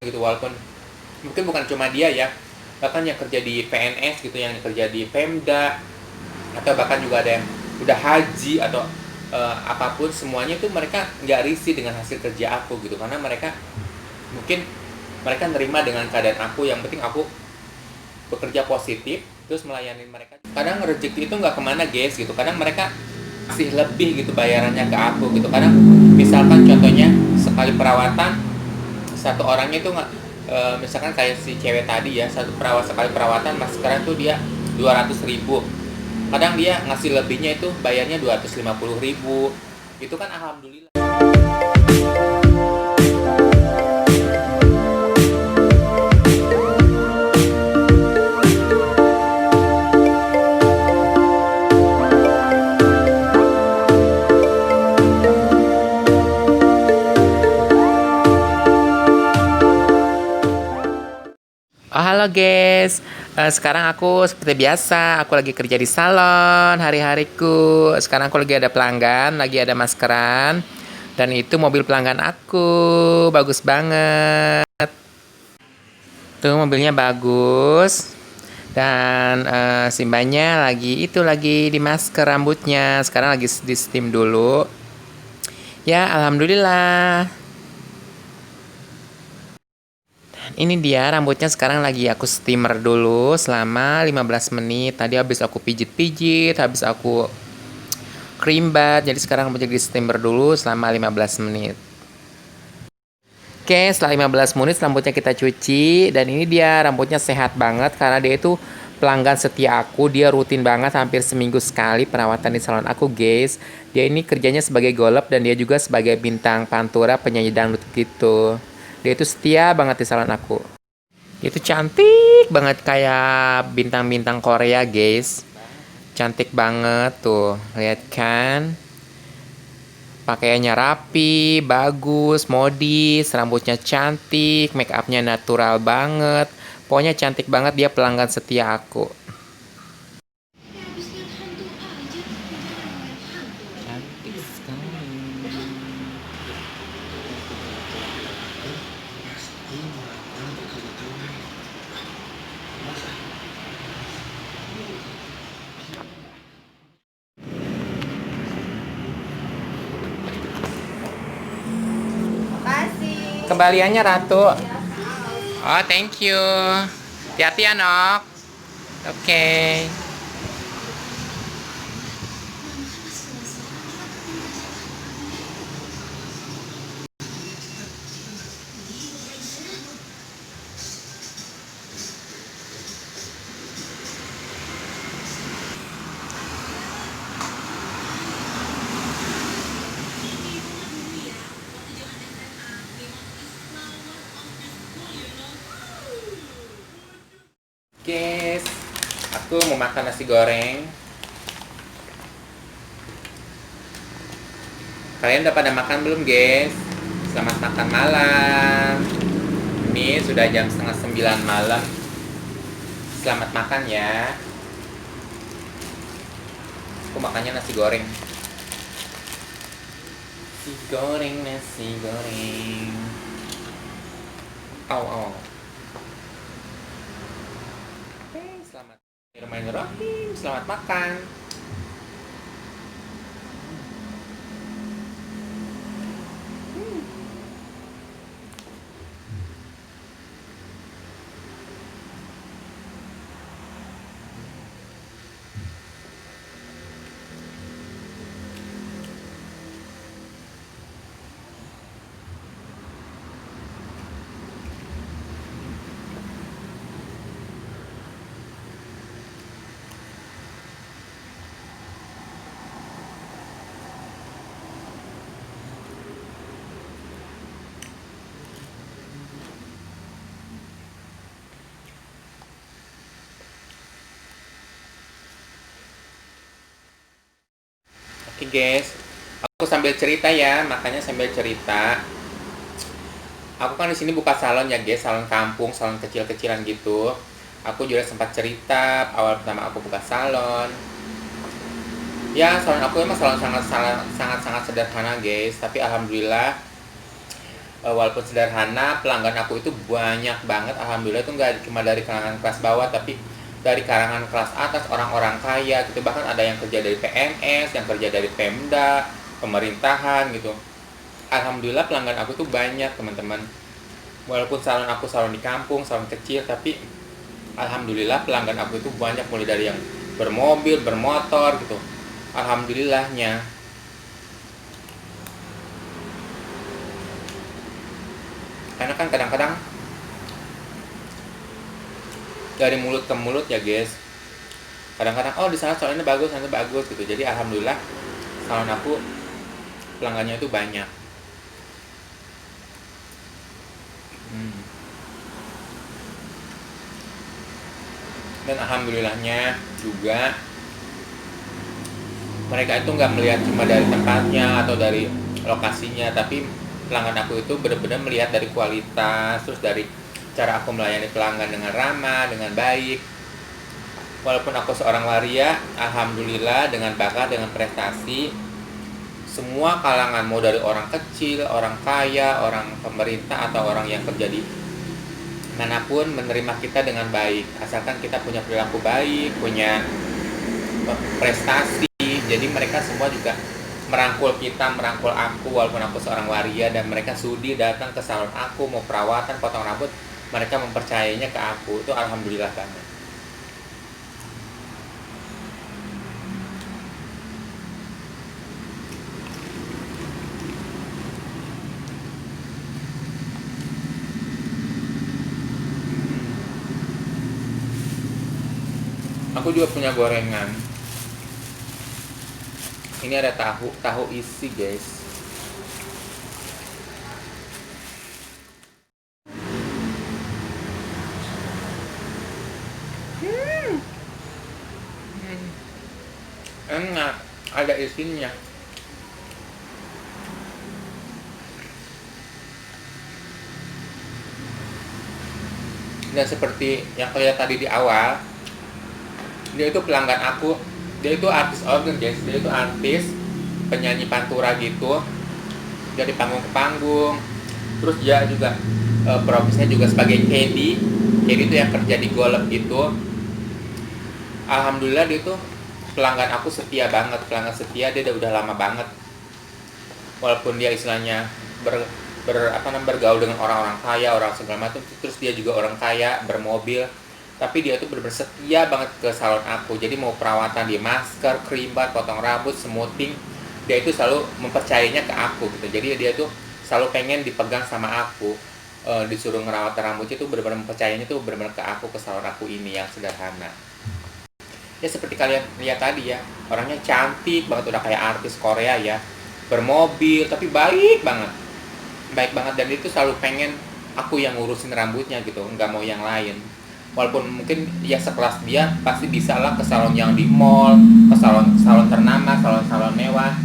gitu, walaupun mungkin bukan cuma dia ya, bahkan yang kerja di PNS gitu, yang kerja di Pemda, atau bahkan juga ada yang udah haji atau apapun, semuanya tuh mereka nggak risih dengan hasil kerja aku gitu, karena mereka mungkin mereka nerima dengan keadaan aku, yang penting aku bekerja positif terus melayani mereka. Kadang rezeki itu nggak kemana guys gitu, kadang mereka masih lebih gitu bayarannya ke aku gitu. Kadang misalkan contohnya sekali perawatan satu orangnya itu nggak, misalkan kayak si cewek tadi ya, satu perawat sekali perawatan mas sekarang tuh dia 200.000, kadang dia ngasih lebihnya itu bayarnya 250.000, itu kan alhamdulillah. Oh, halo guys. Sekarang aku seperti biasa, aku lagi kerja di salon hari-hariku. Sekarang aku lagi ada pelanggan, lagi ada maskeran. Dan itu mobil pelanggan aku, bagus banget. Tuh mobilnya bagus. Dan Simbanya lagi di masker rambutnya. Sekarang lagi di steam dulu. Ya, alhamdulillah. Ini dia rambutnya sekarang lagi aku steamer dulu selama 15 menit. Tadi habis aku pijit-pijit, habis aku cream bath. Jadi sekarang rambutnya di steamer dulu selama 15 menit. Oke, setelah 15 menit rambutnya kita cuci. Dan ini dia rambutnya sehat banget karena dia itu pelanggan setia aku. Dia rutin banget, hampir seminggu sekali perawatan di salon aku guys. Dia ini kerjanya sebagai golep dan dia juga sebagai bintang pantura penyanyi dangdut gitu. Dia itu setia banget di salon aku. Itu cantik banget kayak bintang-bintang Korea, guys. Cantik banget tuh. Lihat kan? Pakaiannya rapi, bagus, modis, rambutnya cantik, make upnya natural banget. Pokoknya cantik banget, dia pelanggan setia aku. Cantik sekali. Makasih. Kembaliannya Ratu. Oh, thank you. Hati-hati ya, Nok. Oke. Guys, aku mau makan nasi goreng. Kalian udah pada makan belum, guys? Selamat makan malam. Ini sudah jam setengah 9 malam. Selamat makan ya. Aku makannya nasi goreng. Nasi goreng, nasi goreng. Au, au. Oke, selamat. Bismillahirrahmanirrahim. Selamat makan. Oke guys, aku sambil cerita ya, makanya sambil cerita. Aku kan di sini buka salon ya guys, salon kampung, salon kecil-kecilan gitu. Aku juga sempat cerita awal pertama aku buka salon. Ya, salon aku emang salon sangat sangat sederhana guys, tapi alhamdulillah Walaupun sederhana, pelanggan aku itu banyak banget. Alhamdulillah itu nggak cuma dari kalangan kelas bawah, tapi dari kalangan kelas atas, orang-orang kaya gitu. Bahkan ada yang kerja dari PNS, yang kerja dari Pemda, pemerintahan gitu. Alhamdulillah pelanggan aku tuh banyak, teman-teman. Walaupun salon aku salon di kampung, salon kecil, tapi alhamdulillah pelanggan aku itu banyak, mulai dari yang bermobil, bermotor gitu. Alhamdulillahnya. Karena kan kadang-kadang dari mulut ke mulut ya guys, kadang-kadang oh di sana salonnya bagus, sana bagus gitu. Jadi alhamdulillah salon aku pelanggannya itu banyak. Dan alhamdulillahnya juga mereka itu nggak melihat cuma dari tempatnya atau dari lokasinya, tapi pelanggan aku itu benar-benar melihat dari kualitas, terus dari cara aku melayani pelanggan dengan ramah, dengan baik. Walaupun aku seorang waria, alhamdulillah dengan bakat, dengan prestasi, semua kalangan, mau dari orang kecil, orang kaya, orang pemerintah, atau orang yang kerja di manapun, menerima kita dengan baik, asalkan kita punya perilaku baik, punya prestasi. Jadi mereka semua juga merangkul kita, merangkul aku walaupun aku seorang waria, dan mereka sudi datang ke salon aku, mau perawatan, potong rambut, mereka mempercayainya ke aku. Itu alhamdulillah banget. Aku juga punya gorengan. Ini ada tahu isi guys. Enak, ada isinya. Dan seperti yang kalian tadi di awal, dia itu pelanggan aku. Dia itu artis organ guys, dia itu artis penyanyi pantura gitu, dari panggung ke panggung. Terus dia juga profesinya juga sebagai caddy itu yang kerja di golf gitu. Alhamdulillah dia tuh pelanggan aku setia banget, pelanggan setia. Dia udah lama banget, walaupun dia istilahnya bergaul dengan orang-orang kaya, orang segala macam. Terus dia juga orang kaya, bermobil, tapi dia tuh benar-benar setia banget ke salon aku. Jadi mau perawatan, dia masker, krimbat, potong rambut, smoothing, dia itu selalu mempercayainya ke aku gitu. Jadi dia tuh selalu pengen dipegang sama aku, disuruh ngerawat rambutnya tuh benar-benar mempercayainya tuh benar-benar ke aku, ke salon aku ini yang sederhana. Ya seperti kalian lihat tadi ya, orangnya cantik banget, udah kayak artis Korea ya, bermobil, tapi baik banget, baik banget. Dan itu selalu pengen aku yang ngurusin rambutnya gitu, nggak mau yang lain. Walaupun mungkin ya sekelas dia pasti bisa lah ke salon yang di mall, ke salon ternama, salon mewah,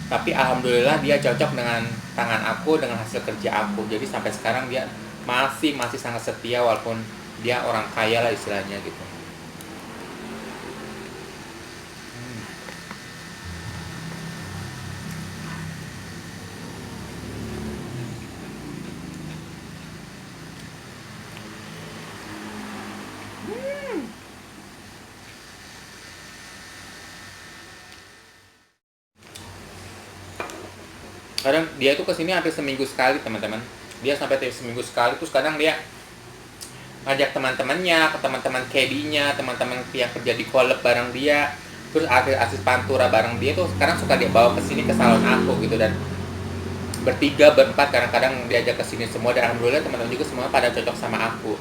tapi alhamdulillah dia cocok dengan tangan aku, dengan hasil kerja aku. Jadi sampai sekarang dia masih sangat setia, walaupun dia orang kaya lah istilahnya gitu. Kadang dia tuh kesini hampir seminggu sekali teman-teman. Dia sampai seminggu sekali. Terus kadang dia ngajak teman-temannya, ke teman-teman caddy-nya, teman-teman yang kerja di kolab bareng dia, terus artis pantura bareng dia tuh sekarang suka dia bawa ke sini, ke salon aku gitu. Dan bertiga, berempat kadang-kadang diajak ke sini semua. Dan alhamdulillah teman-teman juga semua pada cocok sama aku.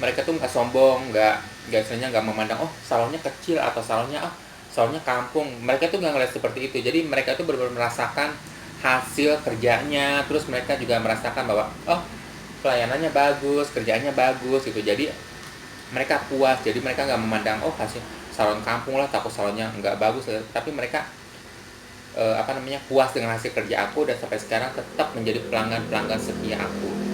Mereka tuh nggak sombong, nggak memandang oh salonnya kecil atau salonnya kampung. Mereka tuh nggak ngeliat seperti itu. Jadi mereka tuh benar-benar merasakan hasil kerjanya. Terus mereka juga merasakan bahwa oh pelayanannya bagus, kerjaannya bagus gitu. Jadi mereka puas. Jadi mereka nggak memandang oh hasil salon kampung lah, takut salonnya nggak bagus. Tapi mereka puas dengan hasil kerja aku, dan sampai sekarang tetap menjadi pelanggan setia aku.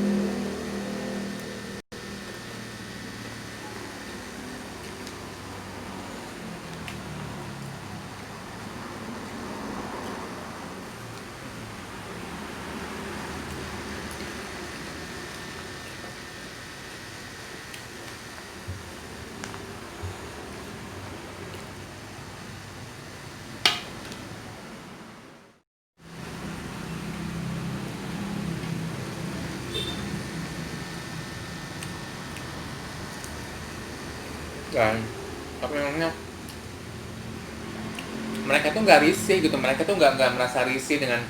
Dan apa namanya, mereka tuh nggak risih gitu, mereka tuh nggak merasa risih dengan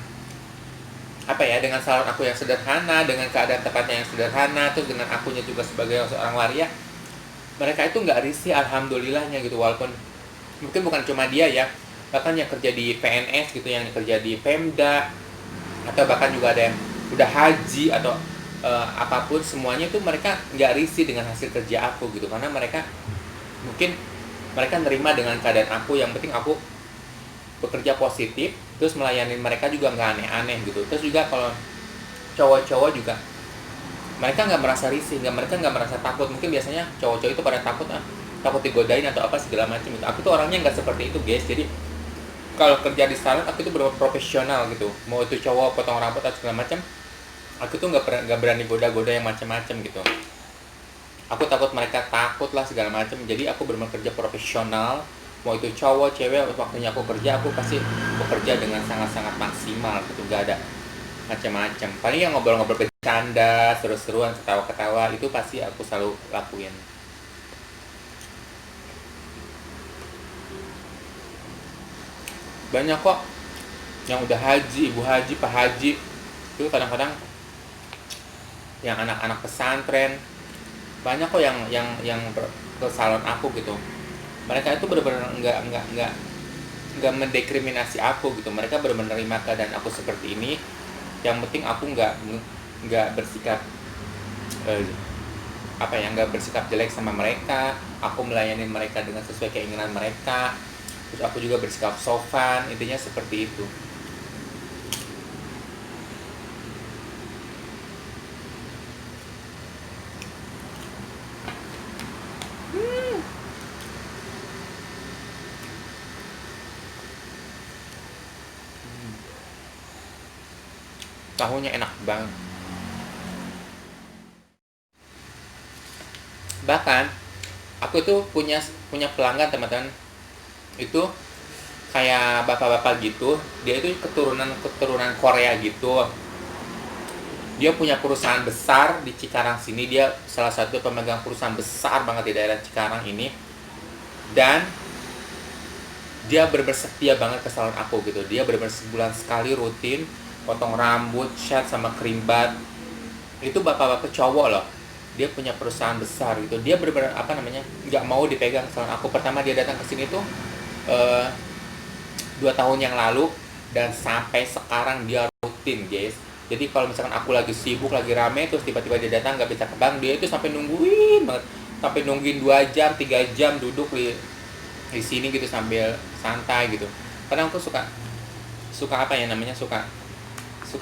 apa ya, dengan salon aku yang sederhana, dengan keadaan tempatnya yang sederhana, terus dengan akunya juga sebagai seorang waria. Mereka itu nggak risih, alhamdulillahnya gitu, walaupun mungkin bukan cuma dia ya, bahkan yang kerja di PNS gitu, yang kerja di Pemda, atau bahkan juga ada yang udah haji atau apapun, semuanya tuh mereka nggak risih dengan hasil kerja aku gitu, karena mereka mungkin mereka nerima dengan keadaan aku, yang penting aku bekerja positif, terus melayani mereka juga nggak aneh-aneh gitu. Terus juga kalau cowok-cowok juga mereka nggak merasa risih, mereka nggak merasa takut. Mungkin biasanya cowok-cowok itu pada takut, takut digodain atau apa segala macam gitu. Aku tuh orangnya nggak seperti itu guys. Jadi kalau kerja di salon aku tuh benar-benar profesional gitu, mau itu cowok potong rambut atau segala macam, aku tuh nggak berani goda-goda yang macam-macam gitu. Aku takut mereka takut lah segala macam, jadi aku benar-benar kerja profesional. Mau itu cowok cewek, waktunya aku kerja, aku pasti bekerja dengan sangat-sangat maksimal gitu, gak ada macam-macam. Paling yang ngobrol-ngobrol bercanda, seru-seruan, ketawa-ketawa, itu pasti aku selalu lakuin. Banyak kok yang udah haji, ibu haji, pak haji, itu kadang-kadang yang anak-anak pesantren, banyak kok yang ke salon aku gitu. Mereka itu benar-benar nggak mendiskriminasi aku gitu, mereka benar-benar menerima keadaan aku seperti ini. Yang penting aku nggak bersikap nggak bersikap jelek sama mereka, aku melayani mereka dengan sesuai keinginan mereka, terus aku juga bersikap sopan, intinya seperti itu. Tahunya enak banget. Bahkan aku itu punya pelanggan teman-teman, itu kayak bapak-bapak gitu, dia itu keturunan Korea gitu. Dia punya perusahaan besar di Cikarang sini, dia salah satu pemegang perusahaan besar banget di daerah Cikarang ini. Dan dia bersetia banget ke salon aku gitu, dia benar-benar sebulan sekali rutin potong rambut, cat sama krimbat. Itu bapak-bapak cowok loh, dia punya perusahaan besar gitu, dia benar-benar nggak mau dipegang salon aku. Pertama dia datang ke sini tuh 2 tahun yang lalu, dan sampai sekarang dia rutin guys. Jadi kalau misalkan aku lagi sibuk, lagi rame, terus tiba-tiba dia datang nggak bisa ke bank, dia itu sampai nungguin banget, sampai nungguin 2 jam 3 jam duduk di sini gitu sambil santai gitu. Kadang aku suka suka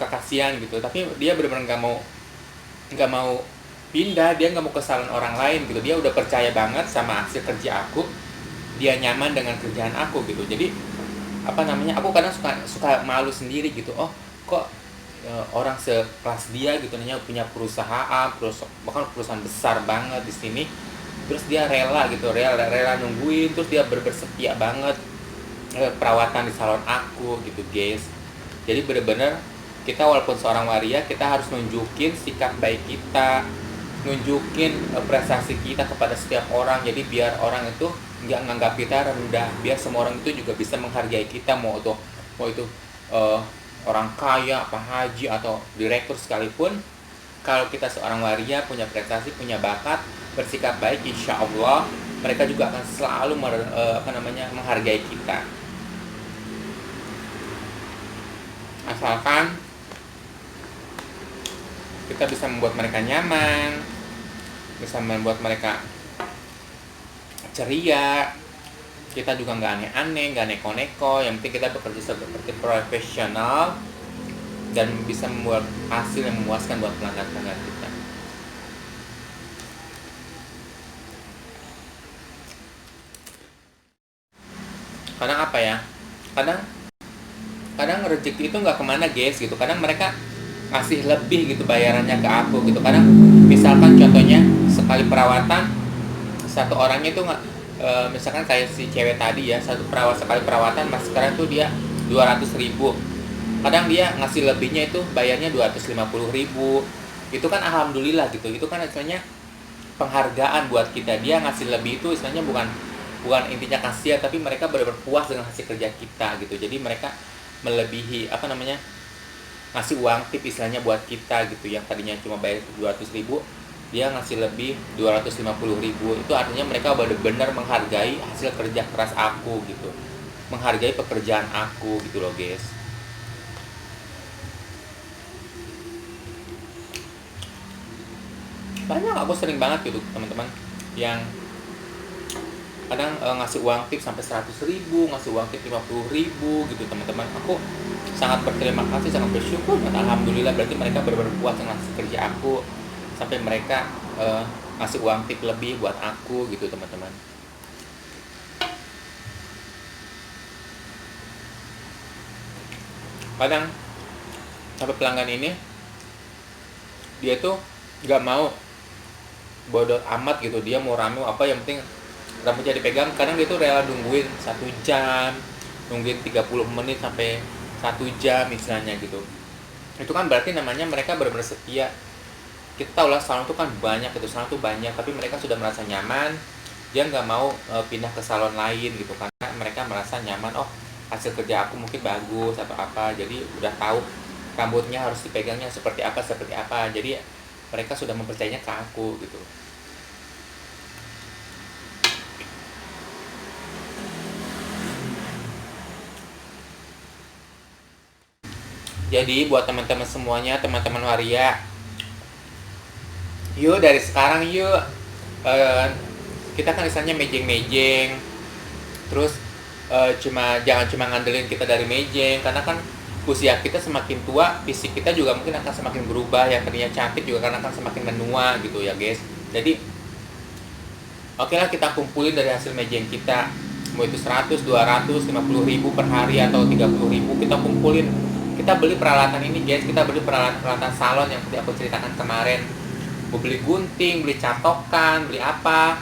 kasihan gitu, tapi dia benar-benar nggak mau pindah, dia nggak mau ke salon orang lain gitu. Dia udah percaya banget sama hasil kerja aku, dia nyaman dengan kerjaan aku gitu. Jadi aku kadang suka malu sendiri gitu. Oh, kok orang sekelas dia gitu punya perusahaan, bahkan perusahaan besar banget di sini, terus dia rela nungguin, terus dia bersetia banget perawatan di salon aku gitu guys. Jadi bener-bener kita walaupun seorang waria, kita harus nunjukin sikap baik kita, nunjukin prestasi kita kepada setiap orang. Jadi biar orang itu nggak nganggap kita rendah, biar semua orang itu juga bisa menghargai kita, mau itu orang kaya, apa haji atau direktur sekalipun. Kalau kita seorang waria, punya prestasi, punya bakat, bersikap baik, insya Allah mereka juga akan selalu menghargai kita. Asalkan kita bisa membuat mereka nyaman, bisa membuat mereka ceria, kita juga nggak aneh-aneh, nggak neko-neko. Yang penting kita bekerja seperti profesional dan bisa membuat hasil yang memuaskan buat pelanggan-pelanggan kita. Kadang kadang rezeki itu nggak kemana guys gitu. Kadang mereka ngasih lebih gitu bayarannya ke aku gitu. Kadang misalkan contohnya sekali perawatan, satu orangnya itu misalkan kayak si cewek tadi ya, sekali perawatan mas sekarang tuh dia 200.000. Kadang dia ngasih lebihnya itu bayarnya 250.000. Itu kan alhamdulillah gitu. Itu kan istilahnya penghargaan buat kita. Dia ngasih lebih itu istilahnya bukan bukan intinya kasihan, tapi mereka benar-benar puas dengan hasil kerja kita gitu. Jadi mereka melebihi apa namanya, ngasih uang tip istilahnya buat kita gitu, yang tadinya cuma bayar 200.000 dia ngasih lebih 250.000. Itu artinya mereka benar-benar menghargai hasil kerja keras aku gitu, menghargai pekerjaan aku gitu loh guys. Banyak, aku sering banget gitu teman-teman yang kadang ngasih uang tip sampai 100.000, ngasih uang tip 50.000 gitu teman-teman. Aku sangat berterima kasih, sangat bersyukur, alhamdulillah, berarti mereka benar-benar puas dengan hasil kerja aku sampai mereka ngasih uang tip lebih buat aku gitu teman-teman. Kadang sampai pelanggan ini dia tuh nggak mau bodoh amat gitu, dia mau rame apa yang penting rambutnya dipegang. Kadang dia tuh rela nungguin 1 jam, nungguin 30 menit sampai 1 jam misalnya gitu. Itu kan berarti namanya mereka benar-benar setia. Kita tahu lah salon tuh kan banyak gitu, salon tuh banyak, tapi mereka sudah merasa nyaman. Dia nggak mau pindah ke salon lain gitu, karena mereka merasa nyaman. Oh, hasil kerja aku mungkin bagus atau apa, jadi udah tahu rambutnya harus dipegangnya seperti apa. Jadi mereka sudah mempercayainya ke aku gitu. Jadi buat teman-teman semuanya, teman-teman waria, yuk dari sekarang yuk kita kan misalnya mejeng-mejeng, terus jangan cuma ngandelin kita dari mejeng, karena kan usia kita semakin tua, fisik kita juga mungkin akan semakin berubah. Yang tadinya cantik juga karena akan semakin menua gitu ya guys. Jadi oke lah, kita kumpulin dari hasil mejeng kita, mau itu 100, 200, 50.000 per hari atau 30.000, kita kumpulin. Kita beli peralatan ini guys, kita beli peralatan salon yang tadi aku ceritakan kemarin. Mau beli gunting, beli catokan, beli apa,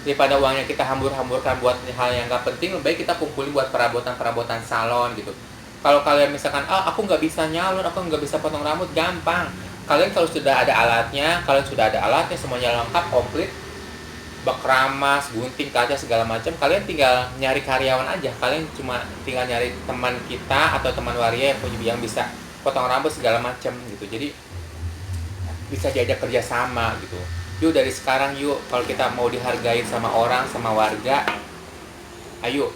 daripada uangnya kita hambur-hamburkan buat hal yang gak penting, lebih baik kita kumpulin buat perabotan salon gitu. Kalau kalian misalkan, aku nggak bisa nyalon, aku nggak bisa potong rambut, gampang. Kalian kalau sudah ada alatnya, semuanya lengkap, komplit, bak ramas, gunting, kaca, segala macam, kalian tinggal nyari karyawan aja. Kalian cuma tinggal nyari teman kita atau teman waria yang bisa potong rambut segala macam gitu. Jadi bisa diajak kerja sama gitu. Yuk dari sekarang yuk, kalau kita mau dihargai sama orang, sama warga, ayo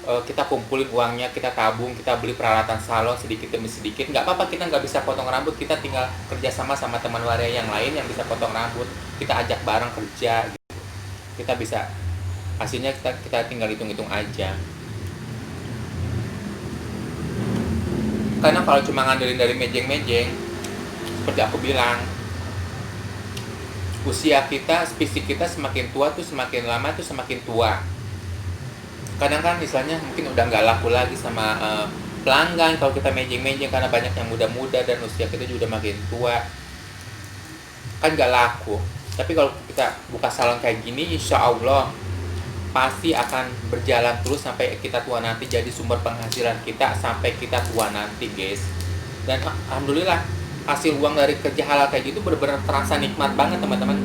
kita kumpulin uangnya, kita tabung, kita beli peralatan salon sedikit demi sedikit. Nggak apa-apa kita nggak bisa potong rambut, kita tinggal kerja sama teman waria yang lain yang bisa potong rambut, kita ajak bareng kerja gitu. Kita bisa, hasilnya kita tinggal hitung-hitung aja. Karena kalau cuma ngandelin dari mejeng-mejeng, seperti aku bilang, usia kita, fisik kita semakin tua tuh, semakin lama tuh semakin tua. Kadang kan misalnya mungkin udah nggak laku lagi sama pelanggan kalau kita mejeng-mejeng, karena banyak yang muda-muda dan usia kita juga udah makin tua, kan nggak laku. Tapi kalau kita buka salon kayak gini, insya Allah pasti akan berjalan terus sampai kita tua nanti, jadi sumber penghasilan kita sampai kita tua nanti guys. Dan alhamdulillah hasil uang dari kerja halal kayak gitu bener-bener terasa nikmat banget teman-teman.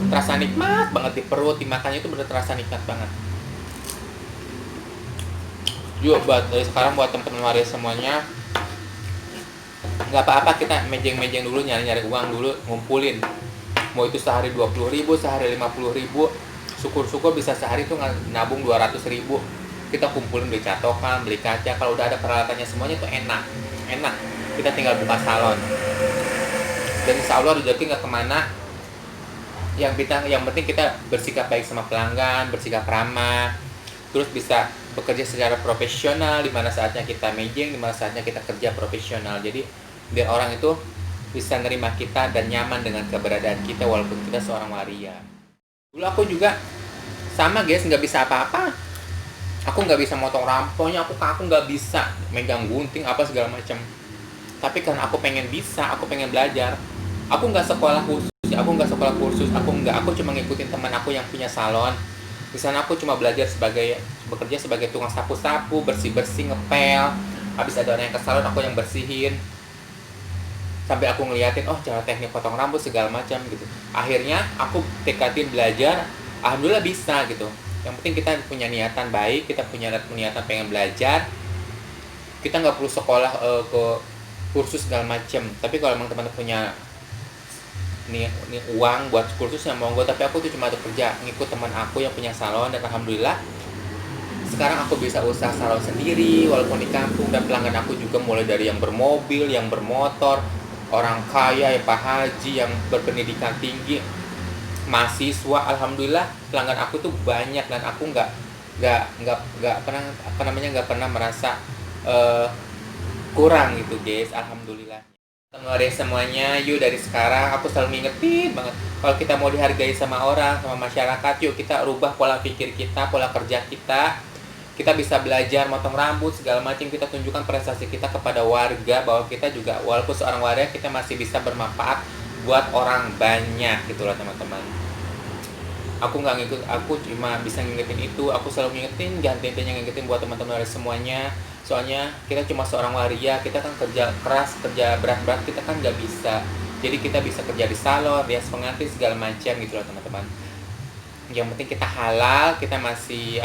Terasa nikmat banget di perut, dimakannya itu bener terasa nikmat banget. Yuk dari sekarang buat teman-teman waria semuanya, nggak apa-apa kita mejeng-mejeng dulu, nyari-nyari uang dulu, ngumpulin. Mau itu sehari 20.000, sehari 50.000, syukur-syukur bisa sehari tuh nabung 200.000. Kita kumpulin, beli catokan, beli kaca. Kalau udah ada peralatannya semuanya tuh enak. Kita tinggal buka salon. Dan insya Allah rezeki nggak kemana. Yang penting kita bersikap baik sama pelanggan, bersikap ramah, terus bisa bekerja secara profesional, di mana saatnya kita mejeng, di mana saatnya kita kerja profesional. Jadi biar orang itu bisa nerima kita dan nyaman dengan keberadaan kita walaupun kita seorang waria. Dulu aku juga sama guys, nggak bisa apa-apa. Aku nggak bisa motong ramponya, aku nggak bisa megang gunting apa segala macam. Tapi karena aku pengen bisa, aku pengen belajar. Aku nggak sekolah kursus, aku cuma ngikutin teman aku yang punya salon. Di sana aku cuma bekerja sebagai tukang sapu-sapu, bersih-bersih, ngepel. Habis ada orang yang ke salon, aku yang bersihin. sampai aku ngeliatin oh cara teknik potong rambut segala macam gitu. Akhirnya aku tekatin belajar, alhamdulillah bisa gitu. Yang penting kita punya niatan baik, kita punya niatan pengen belajar, kita nggak perlu sekolah ke kursus segala macam. Tapi kalau emang teman-teman punya nih uang buat kursus yang monggo, tapi aku tuh cuma ada kerja ngikut teman aku yang punya salon, dan alhamdulillah sekarang aku bisa usaha salon sendiri walaupun di kampung, dan pelanggan aku juga mulai dari yang bermobil, yang bermotor, orang kaya, ya Pak Haji, yang berpendidikan tinggi, mahasiswa. Alhamdulillah pelanggan aku tuh banyak, dan aku nggak pernah nggak pernah merasa eh, kurang gitu guys, alhamdulillah. Teman semuanya, yuk dari sekarang aku selalu ngingetin banget, kalau kita mau dihargai sama orang, sama masyarakat, yuk kita rubah pola pikir kita, pola kerja kita. Kita bisa belajar motong rambut segala macam, kita tunjukkan prestasi kita kepada warga, bahwa kita juga walaupun seorang warga kita masih bisa bermanfaat buat orang banyak gitu loh teman-teman. Aku nggak ngikut, aku cuma bisa ngingetin itu, aku selalu ngingetin, ganti-gantinya ngingetin buat teman-teman dari semuanya. Soalnya kita cuma seorang waria, kita kan kerja keras, kerja berat-berat kita kan nggak bisa. Jadi kita bisa kerja di salon, rias pengantin segala macam gitu loh teman-teman. Yang penting kita halal, kita masih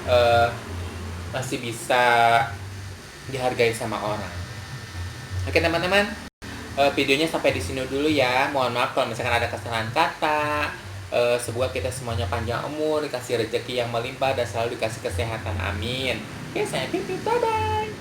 eh, masih bisa dihargai sama orang. Oke teman-teman, videonya sampai di sini dulu ya. Mohon maaf kalau misalkan ada kesalahan kata. Semoga kita semuanya panjang umur, dikasih rezeki yang melimpah, dan selalu dikasih kesehatan. Amin. Oke, saya Pipit, bye bye.